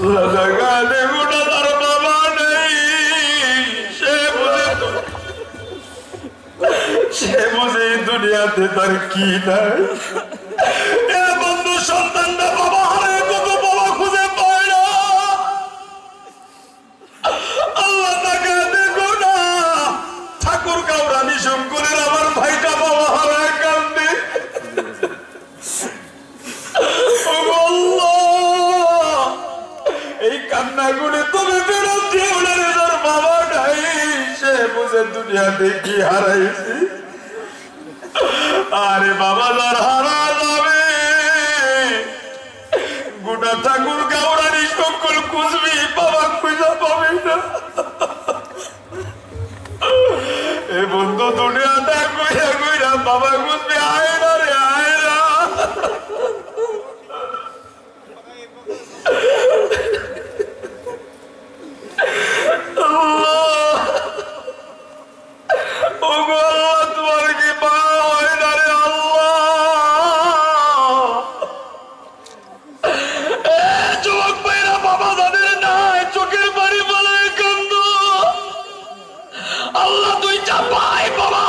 আল্লাহ জায়গা দেখো না, তার বাবা নেই, সে বুঝে দুনিয়াতে তার কি নাই। এ বন্ধু, সন্তানটা বাবা হারায় কত বাবা খুঁজে পায় না। আল্লাহ তাকে দেখো না, ঠাকুর কাউরানি শঙ্করের আমার ভাইটা বাবা হারায় কান্দে। এই কান্না করে তুমি ফেরত দিও না রে, তোর বাবা নাই, সে বুঝে দুনিয়াতে কি হারাইছি। আরে বাবা, যার হারা যাবে গোটা ঠাকুর গাওরানি সকল খুঁজবি, বাবা খুঁজা পাবি না। এ বন্ধু, দুনিয়াটা কইরা কইরা বাবা খুঁজবি, আয় না রে, আয় না। তোমার কি পা হয় না রে আল্লাহ? যুবক ভাইরা, বাবা যাদের নাই, চোখের পানি পালায় কান্দ। আল্লাহ দুইটা পায় বাবা,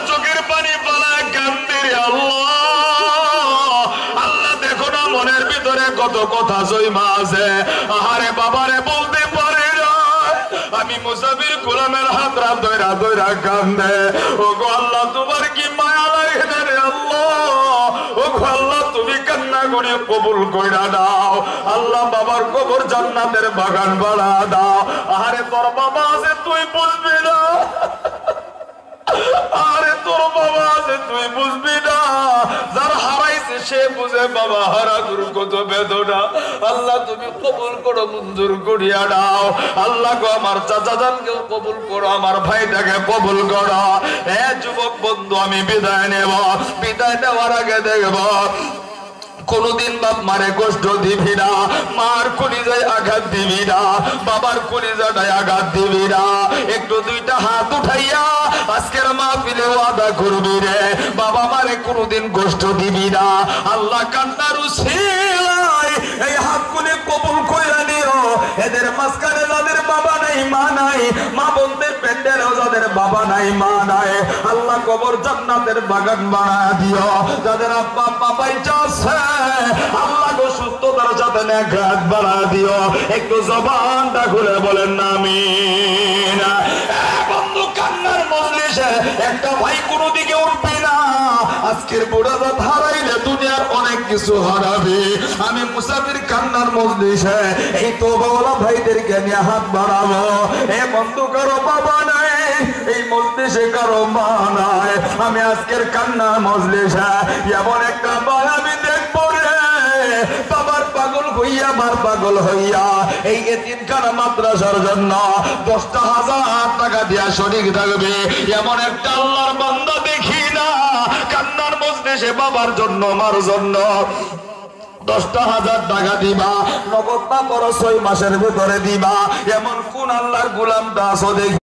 চোখের পানি পালায় কান্দে রে আল্লাহ। আল্লাহ দেখো না মনের ভিতরে কত কথা জমা আছে। আহারে বাবারে বলতে পারে না, আমি মুসাফির গোলামের হাত রাত ধইরা ধইরা কান্দে। ও গো আল্লাহ, তোমার কি মায়া লাগে না রে আল্লাহ? ও গো আল্লাহ, তুমি কান্না করে কবুল কইরা দাও। আল্লাহ বাবার কবর জান্নাতের বাগান বাড়া দাও। আরে তোর বাবা আছে, তুই বুঝবি না। আরে তোর বাবা আছে, তুই বুঝবি না। যার হারাইছে সে বুঝে বাবা হারা গুরু কত বেদনা। আল্লাহ তুমি কবুল করো, মঞ্জুর করিয়া দাও। আল্লাহ গো, আমার চাচা জানকেও কবুল করো, আমার ভাইটাকে কবুল করো। হে যুবক বন্ধু, আমি বিদায় নেব। বিদায় নেওয়ার আগে দেখব কোনদিন বাপ মারে কষ্ট দিবি না, মার কলিজায় আঘাত দিবি না, বাবার কলিজাটায় আঘাত দিবি না। একটু দুইটা হাত উঠাইয়া আজকের মাহফিলে ওয়াদা করবি রে, বাবা মারে কোনদিন কষ্ট দিবি না। আল্লাহ কান্নার উসিলায় এই হাতগুলি কবুল কইরা নিও। এদের মাঝখানে যাদের বাবা নাই, মা নাই, মা বোনদের পেটেরও যাদের বাবা নাই, মা নাই, আল্লাহ কবর জান্নাতের বাগান বানায় দিও। যাদের আব্বা আম্মা বাইচা আছে, আল্লাহ গো সুস্থতার সাথে নেকাত বাড়া দিও। একটু জবানটা খুলে বলেন না আমিন। বন্ধু, কান্নার মজলিসে একটা ভাই কোনো দিকে উঠবে না। আজকের বুড়াদাত হারাইলে দুনিয়ার অনেক কিছু হারাবে। আমি মুসাফির কান্নার মজলিসে এই তওবাওয়ালা ভাইদেরকে নিয়ে হাত বাড়াবো। এ বন্ধু, কারো বাবা নাই, এই মজলিসে কারো মা নাই। আমি আজকের কান্নার মজলিসে এমন একটা ভাই আমি দেখবো রে, বাবার পাগল হইয়া, মার পাগল হইয়া এই এতিমখানা মাদ্রাসার জন্য 10,000 টাকা দিয়া শরীক থাকবে। এমন একটা আল্লাহর বান্দা দেখি না কান্নার মজলিসে বাবার জন্য, মার জন্য 10,000 টাকা দিবা, নগদ না করো 6 মাসের ভিতরে দিবা। এমন কোন আল্লাহর গোলামটা আছো দেখি।